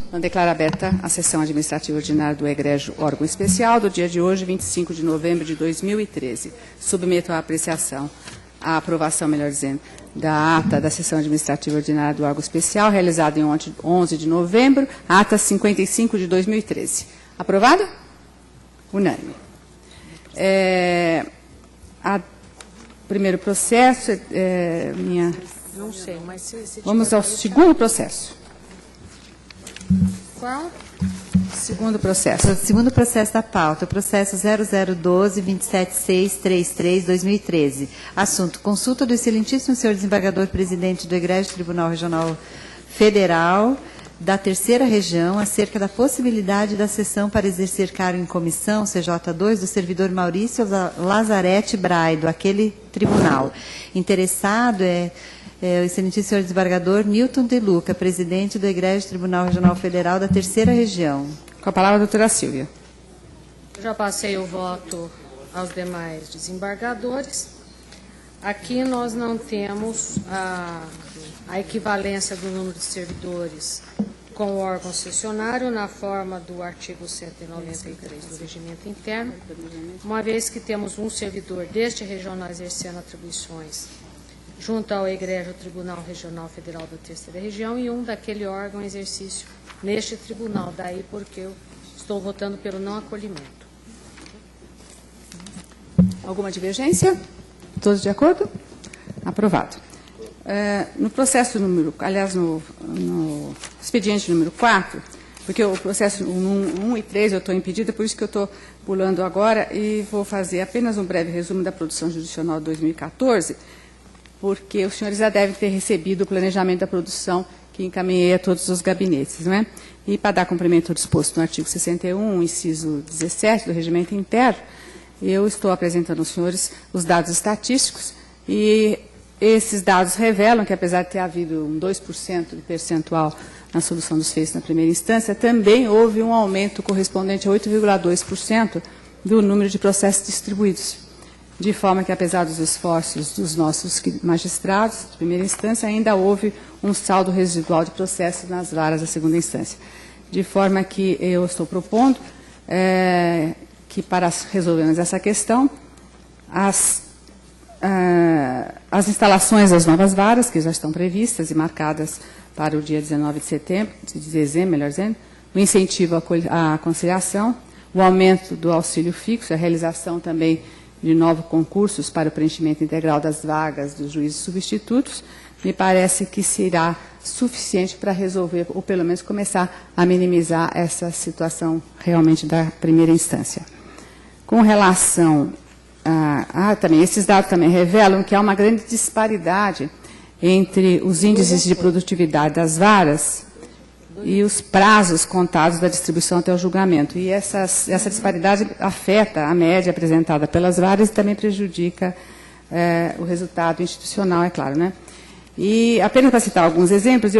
Então, declaro aberta a sessão administrativa ordinária do egrégio órgão especial do dia de hoje, 25 de novembro de 2013. Submeto à apreciação, à aprovação, melhor dizendo, da ata da sessão administrativa ordinária do órgão especial, realizada em ontem, 11 de novembro, ata 55 de 2013. Aprovada? Unânime. Primeiro processo, Não sei, mas se vamos ao segundo processo. Qual? Segundo processo. O segundo processo da pauta, o processo 0012-27633-2013. Assunto: consulta do excelentíssimo senhor desembargador presidente do Egrégio Tribunal Regional Federal da Terceira Região acerca da possibilidade da sessão para exercer cargo em comissão, CJ2, do servidor Maurício Lazarete Braido, aquele tribunal. Interessado o excelentíssimo senhor desembargador Newton de Luca, presidente do Egrégio Tribunal Regional Federal da Terceira Região. Com a palavra a doutora Silvia. Já passei o voto aos demais desembargadores. Aqui nós não temos a equivalência do número de servidores com o órgão sessionário na forma do artigo 193 do Regimento Interno, uma vez que temos um servidor deste regional exercendo atribuições junto ao Egrégio Tribunal Regional Federal da Terceira Região e um daquele órgão em exercício neste tribunal. Daí porque eu estou votando pelo não acolhimento. Alguma divergência? Todos de acordo? Aprovado. No processo no expediente número 4, porque o processo 1 e 3 eu estou impedida, por isso que eu estou pulando agora e vou fazer apenas um breve resumo da produção judicial de 2014, porque os senhores já devem ter recebido o planejamento da produção que encaminhei a todos os gabinetes, não é? E para dar cumprimento ao disposto no artigo 61, inciso 17 do Regimento Interno, eu estou apresentando aos senhores os dados estatísticos e esses dados revelam que, apesar de ter havido um 2% de percentual na solução dos feitos na primeira instância, também houve um aumento correspondente a 8,2% do número de processos distribuídos. De forma que, apesar dos esforços dos nossos magistrados de primeira instância, ainda houve um saldo residual de processos nas varas da segunda instância. De forma que eu estou propondo que, para resolvermos essa questão, as instalações das novas varas, que já estão previstas e marcadas para o dia 19 de dezembro, melhor dizendo, o incentivo à conciliação, o aumento do auxílio fixo, a realização também de novos concursos para o preenchimento integral das vagas dos juízes substitutos, me parece que será suficiente para resolver, ou pelo menos começar a minimizar essa situação realmente da primeira instância. Com relação também, esses dados também revelam que há uma grande disparidade entre os índices de produtividade das varas e os prazos contados da distribuição até o julgamento. E essa disparidade afeta a média apresentada pelas varas e também prejudica o resultado institucional, é claro, né? E apenas para citar alguns exemplos,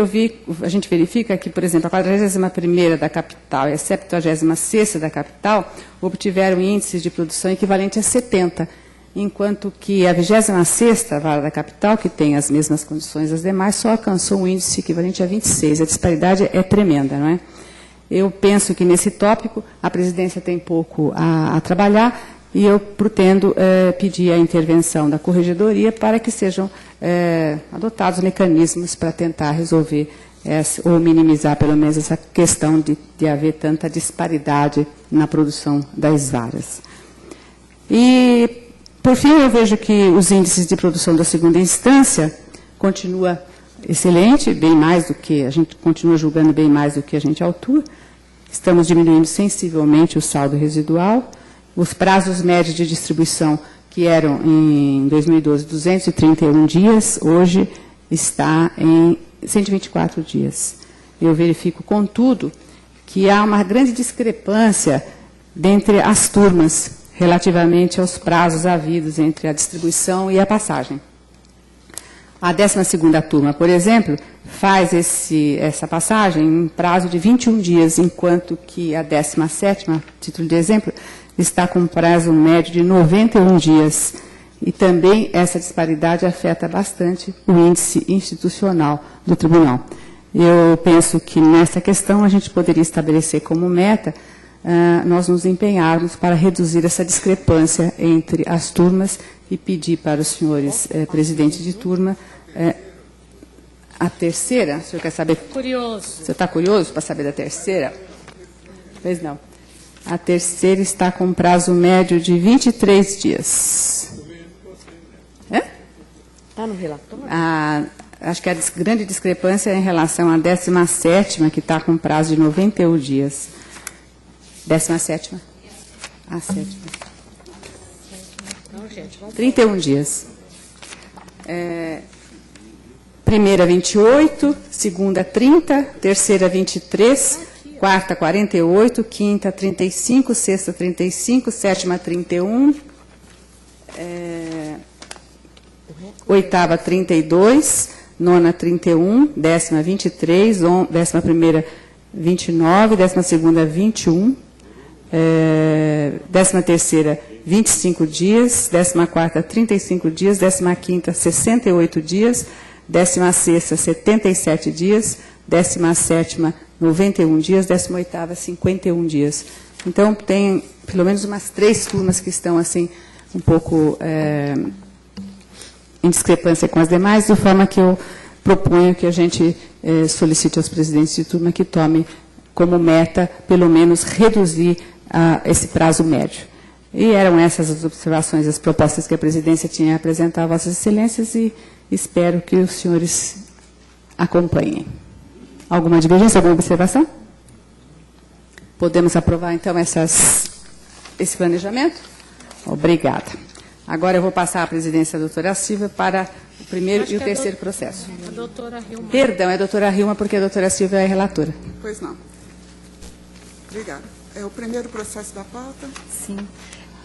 a gente verifica que, por exemplo, a 41ª da capital e a 76ª da capital obtiveram índices de produção equivalente a 70, enquanto que a 26ª vara da capital, que tem as mesmas condições das demais, só alcançou um índice equivalente a 26. A disparidade é tremenda, não é? Eu penso que, nesse tópico, a presidência tem pouco a trabalhar e eu pretendo pedir a intervenção da corregedoria para que sejam adotados mecanismos para tentar resolver ou minimizar, pelo menos, essa questão de haver tanta disparidade na produção das varas. E, por fim, eu vejo que os índices de produção da segunda instância continua excelente, bem mais do que a gente continua julgando bem mais do que a gente autua. Estamos diminuindo sensivelmente o saldo residual. Os prazos médios de distribuição, que eram em 2012 231 dias, hoje está em 124 dias. Eu verifico, contudo, que há uma grande discrepância dentre as turmas relativamente aos prazos havidos entre a distribuição e a passagem. A 12ª turma, por exemplo, faz essa passagem em prazo de 21 dias, enquanto que a 17ª, título de exemplo, está com um prazo médio de 91 dias. E também essa disparidade afeta bastante o índice institucional do tribunal. Eu penso que nessa questão a gente poderia estabelecer como meta nós nos empenharmos para reduzir essa discrepância entre as turmas e pedir para os senhores presidentes de turma a terceira. O senhor quer saber? Curioso. Você está curioso para saber da terceira? Pois não. A terceira está com prazo médio de 23 dias. Está no relatório? Acho que a grande discrepância é em relação à 17ª, que está com prazo de 91 dias. 17ª? A 7ª. Não, gente, vamos 31 dias. Primeira, 28, segunda, 30, terceira, 23, quarta, 48, quinta, 35, sexta, 35, sétima, 31, oitava, 32, nona, 31, décima, 23, décima primeira, 29, décima segunda, 21, décima terceira, 25 dias, décima quarta, 35 dias, décima quinta, 68 dias, 16ª, 77 dias, 17ª, 91 dias, 18ª, 51 dias. Então, tem pelo menos umas 3 turmas que estão assim um pouco em discrepância com as demais, de forma que eu proponho que a gente solicite aos presidentes de turma que tomem como meta, pelo menos, reduzir esse prazo médio. E eram essas as observações, as propostas que a presidência tinha a apresentar a Vossas Excelências e espero que os senhores acompanhem. Alguma divergência, alguma observação? Podemos aprovar, então, esse planejamento? Obrigada. Agora eu vou passar a presidência da doutora Silvia para o primeiro e o terceiro processo. A doutora Hilma. Perdão, é a doutora Hilma, porque a doutora Silvia é a relatora. Pois não. Obrigada. É o primeiro processo da pauta? Sim.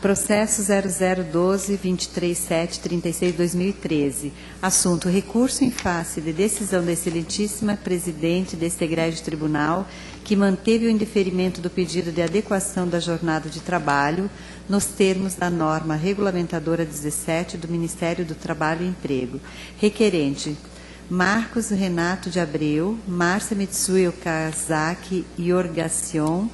Processo 0012-237-36-2013. Assunto: recurso em face de decisão da excelentíssima presidente deste egrégio tribunal, que manteve o indeferimento do pedido de adequação da jornada de trabalho nos termos da norma regulamentadora 17 do Ministério do Trabalho e Emprego. Requerente: Marcos Renato de Abreu, Márcia Mitsui Okazaki Yorgacion,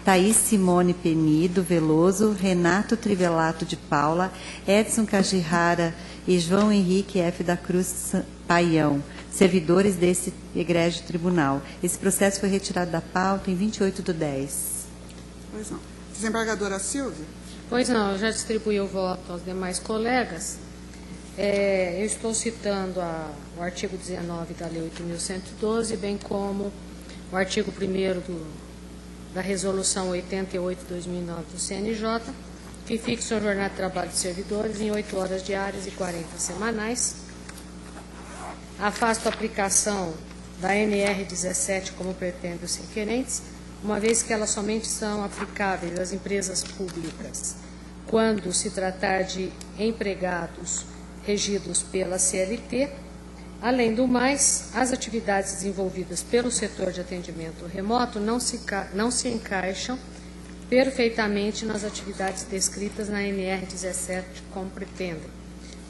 Thaís Simone Penido Veloso, Renato Trivelato de Paula, Edson Cajihara e João Henrique F. da Cruz Paião, servidores desse egrégio tribunal. Esse processo foi retirado da pauta em 28/10. Pois não. Desembargadora Silvia? Pois não, eu já distribuí o voto aos demais colegas. Eu estou citando o artigo 19 da Lei 8.112, bem como o artigo 1º da Resolução 88/2009 do CNJ, que fixa a jornada de trabalho de servidores em 8 horas diárias e 40 semanais. Afasto a aplicação da NR 17 como pretende os requerentes, uma vez que elas somente são aplicáveis às empresas públicas quando se tratar de empregados regidos pela CLT. Além do mais, as atividades desenvolvidas pelo setor de atendimento remoto não se encaixam perfeitamente nas atividades descritas na NR 17 como pretendem,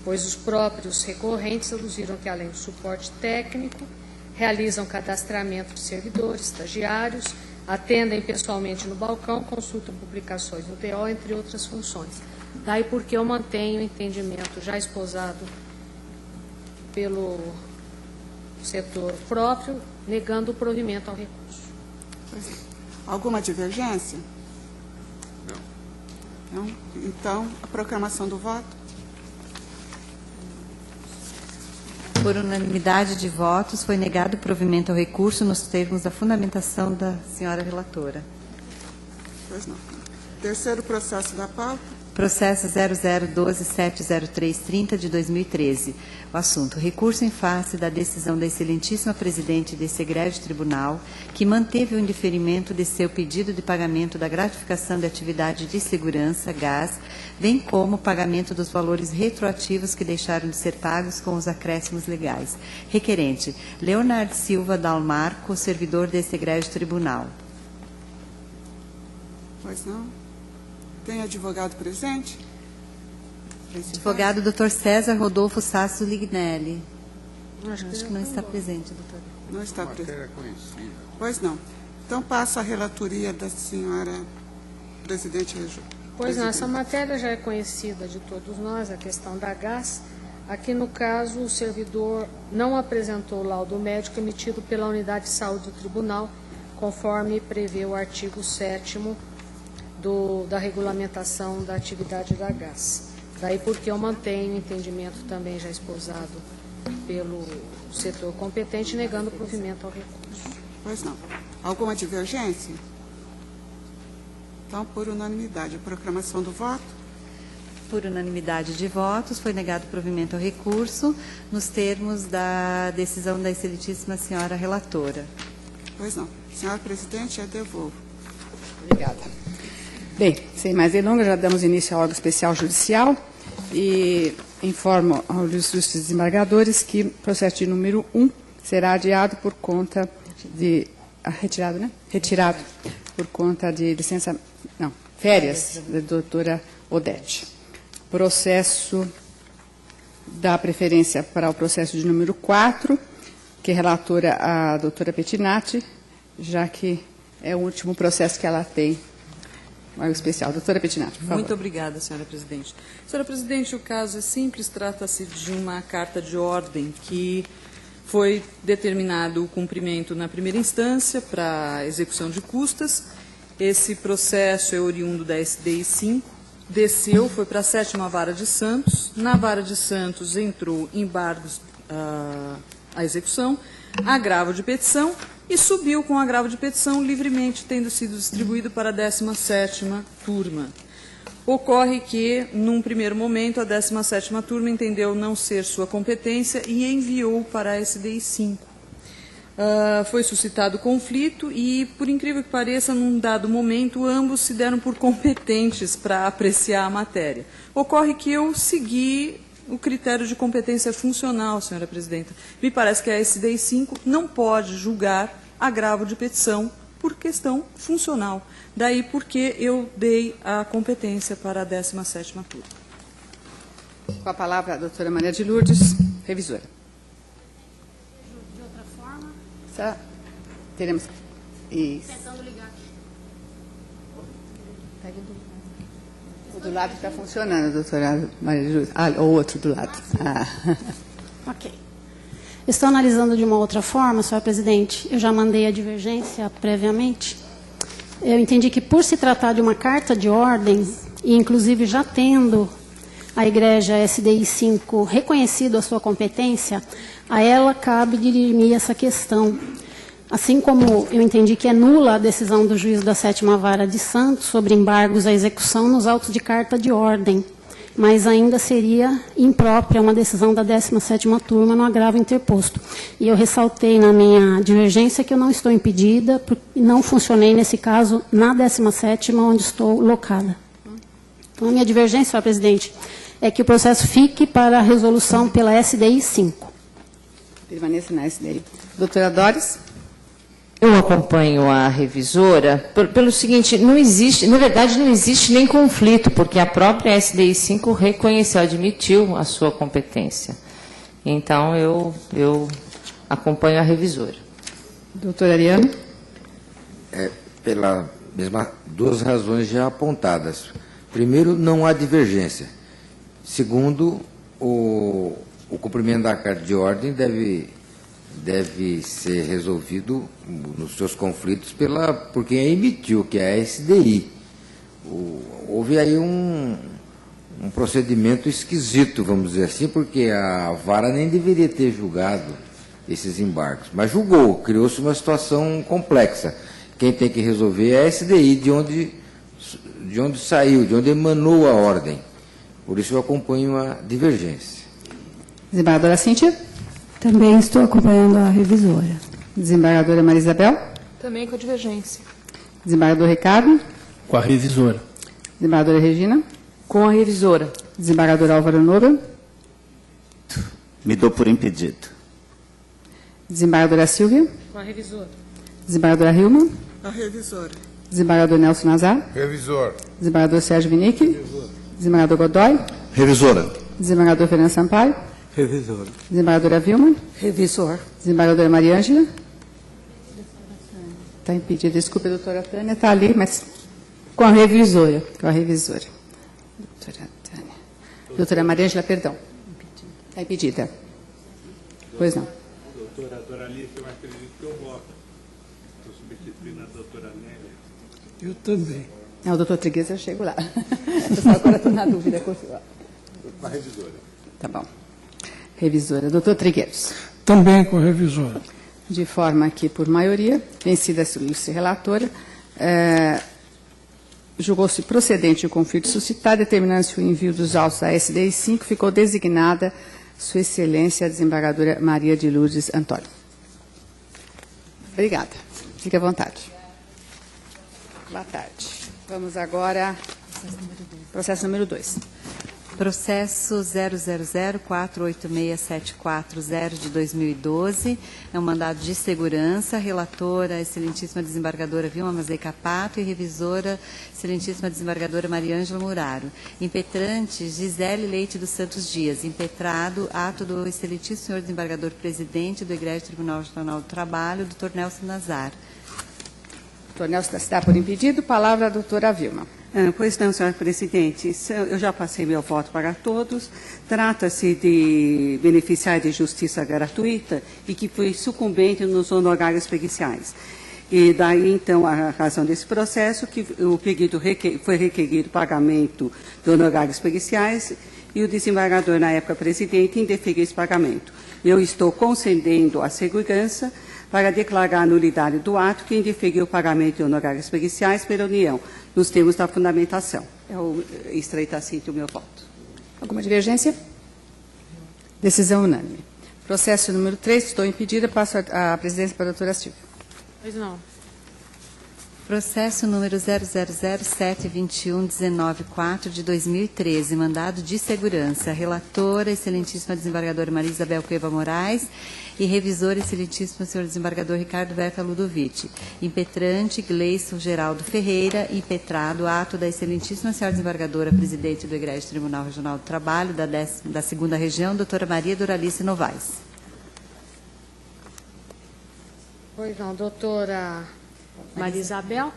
pois os próprios recorrentes aduziram que, além do suporte técnico, realizam cadastramento de servidores, estagiários, atendem pessoalmente no balcão, consultam publicações no TO, entre outras funções. Daí porque eu mantenho o entendimento já esposado pelo setor próprio, negando o provimento ao recurso. Alguma divergência? Não. Então, a proclamação do voto? Por unanimidade de votos, foi negado o provimento ao recurso nos termos da fundamentação da senhora relatora. Pois não. Terceiro processo da pauta? Processo 0012-70330 de 2013. O assunto: recurso em face da decisão da excelentíssima presidente desse egrégio tribunal, que manteve o indeferimento de seu pedido de pagamento da gratificação de atividade de segurança, gás, bem como o pagamento dos valores retroativos que deixaram de ser pagos com os acréscimos legais. Requerente: Leonardo Silva Dalmarco, servidor desse egrégio tribunal. Pois não. Tem advogado presente? Advogado Dr. César Rodolfo Sasso Lignelli. Acho Acho que não está presente, doutora. Não está presente. Pois não. Então, passo a relatoria da senhora presidente. Pois não, essa matéria já é conhecida de todos nós, a questão da gás. Aqui, no caso, o servidor não apresentou o laudo médico emitido pela Unidade de Saúde do Tribunal, conforme prevê o artigo 7º da regulamentação da atividade da gás. Daí porque eu mantenho o entendimento também já esposado pelo setor competente, negando o provimento ao recurso. Pois não. Alguma divergência? Então, por unanimidade, a proclamação do voto. Por unanimidade de votos, foi negado o provimento ao recurso, nos termos da decisão da excelentíssima senhora relatora. Pois não. Senhora presidente, eu devolvo. Obrigada. Bem, sem mais delongas, já damos início ao órgão especial judicial e informo aos ilustres desembargadores que o processo de número 1 será adiado por conta de... retirado, né? Retirado por conta de licença... Não, férias da doutora Odete. Processo da preferência para o processo de número 4, que é relatora a doutora Pettinati, já que é o último processo que ela tem. Órgão especial. Doutora Pettinati, por favor. Muito obrigada, senhora presidente. Senhora presidente, o caso é simples, trata-se de uma carta de ordem que foi determinado o cumprimento na primeira instância para a execução de custas. Esse processo é oriundo da SDI 5, desceu, foi para a 7ª Vara de Santos. Na Vara de Santos entrou embargos à execução, agravo de petição, e subiu com agravo de petição, livremente tendo sido distribuído para a 17ª turma. Ocorre que, num primeiro momento, a 17ª turma entendeu não ser sua competência e enviou para a SDI 5. Foi suscitado conflito e, por incrível que pareça, num dado momento, ambos se deram por competentes para apreciar a matéria. Ocorre que eu segui o critério de competência funcional, senhora presidenta. Me parece que a SDI 5 não pode julgar agravo de petição por questão funcional. Daí porque eu dei a competência para a 17ª turma. Com a palavra a doutora Maria de Lourdes, revisora. De outra forma, Teremos... Isso. tentando ligar aqui. O do lado está funcionando, doutora Maria de Lourdes. Ah, o outro do lado. Ok. Estou analisando de uma outra forma, senhora presidente. Eu já mandei a divergência previamente. Eu entendi que, por se tratar de uma carta de ordem, e inclusive já tendo a Igreja SDI 5 reconhecido a sua competência, a ela cabe dirimir essa questão. Assim como eu entendi que é nula a decisão do juiz da 7ª Vara de Santos sobre embargos à execução nos autos de carta de ordem, mas ainda seria imprópria uma decisão da 17ª turma no agravo interposto. E eu ressaltei na minha divergência que eu não estou impedida, não funcionei nesse caso na 17ª, onde estou locada. Então, a minha divergência, senhora presidente, é que o processo fique para a resolução pela SDI 5. Permaneça na SDI. Doutora Doris? Eu acompanho a revisora pelo seguinte, não existe, na verdade não existe nem conflito, porque a própria SDI 5 reconheceu, admitiu a sua competência. Então, eu acompanho a revisora. Doutora Ariane? Pela mesma duas razões já apontadas. Primeiro, não há divergência. Segundo, o cumprimento da carta de ordem deve ser resolvido nos seus conflitos por quem a emitiu, que é a SDI. Houve aí um procedimento esquisito, vamos dizer assim, porque a vara nem deveria ter julgado esses embargos, mas julgou, criou-se uma situação complexa. Quem tem que resolver é a SDI, de onde saiu, de onde emanou a ordem. Por isso eu acompanho a divergência. Desembargadora Cíntia? Também estou acompanhando a revisora. Desembargadora Maria Isabel? Também com a divergência. Desembargador Ricardo? Com a revisora. Desembargadora Regina? Com a revisora. Desembargador Álvaro Noura? Me dou por impedido. Desembargadora Silvia? Com a revisora. Desembargadora Hilma? A revisora. Desembargador Nelson Nazar? Revisor. Desembargador Sérgio Vinick? Desembargador Godoy? Revisora. Desembargador Fernando Sampaio? Revisor. Desembargadora Vilma. Revisor. Desembargadora Maria Ângela. Está impedida. Desculpe, a doutora Tânia está ali, mas com a revisora. Com a revisora. Doutora Tânia. Doutora Maria Ângela, perdão. Está impedida. Pois não. Doutora Doralice, eu acredito que eu voto. Estou substituindo a doutora Nélia. Eu também. O doutor Triguez, eu chego lá. Eu só agora estou na dúvida. Com a revisora. Tá bom. Revisora. Doutor Triguez. Também com a revisora. De forma que, por maioria, vencida a ilustre relatora, julgou-se procedente o conflito suscitado, determinando-se o envio dos autos da SDI 5, ficou designada Sua Excelência a desembargadora Maria de Lourdes Antônio. Obrigada. Fique à vontade. Boa tarde. Vamos agora ao processo número 2. Processo 000486740 de 2012, é um mandado de segurança, relatora, excelentíssima desembargadora Vilma Mazei Capato e revisora, excelentíssima desembargadora Maria Ângela Muraro. Impetrante, Gisele Leite dos Santos Dias. Impetrado, ato do excelentíssimo senhor desembargador presidente do Egrégio Tribunal Regional do Trabalho, doutor Nelson Nazar. Doutor Nelson está por impedido. Palavra à doutora Vilma. Pois não, senhor presidente, eu já passei meu voto para todos. Trata-se de beneficiário de justiça gratuita e que foi sucumbente nos honorários periciais. E daí, então, a razão desse processo, que o pedido foi requerido pagamento de honorários periciais e o desembargador, na época presidente, indeferiu esse pagamento. Eu estou concedendo a segurança para declarar a nulidade do ato que indeferiu o pagamento de honorários periciais pela União, nos termos da fundamentação. Estreita assim o meu voto. Alguma divergência? Decisão unânime. Processo número 3, estou impedida, passo a presidência para a doutora Silvia. Pois não. Processo número 000721194 de 2013, mandado de segurança. Relatora, excelentíssima desembargadora Maria Isabel Cueva Moraes e revisor, excelentíssimo senhor desembargador Ricardo Berta Ludovici. Impetrante, Gleison Geraldo Ferreira. Impetrado, ato da excelentíssima senhora desembargadora presidente do Egrégio Tribunal Regional do Trabalho, da 2ª Região, doutora Maria Doralice Novaes. Pois não, doutora Maria Isabel.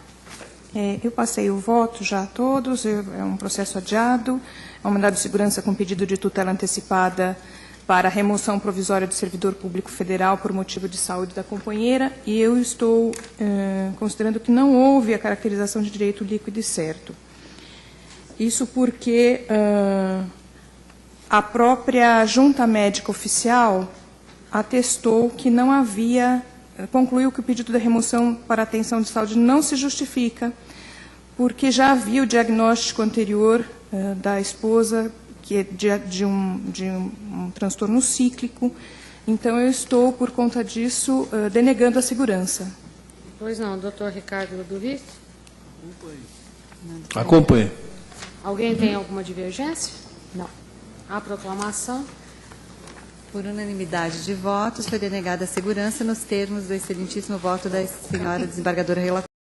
Eu passei o voto já a todos, é um processo adiado, é um mandado de segurança com pedido de tutela antecipada para a remoção provisória do servidor público federal por motivo de saúde da companheira, e eu estou considerando que não houve a caracterização de direito líquido e certo. Isso porque a própria junta médica oficial atestou que não havia, concluiu que o pedido de remoção para atenção de saúde não se justifica, porque já havia o diagnóstico anterior da esposa, que é de um transtorno cíclico. Então, eu estou, por conta disso, denegando a segurança. Pois não, doutor Ricardo Ludovici. Acompanhe. Alguém tem alguma divergência? Não. A proclamação. Por unanimidade de votos, foi denegada a segurança nos termos do excelentíssimo voto da senhora desembargadora relatora.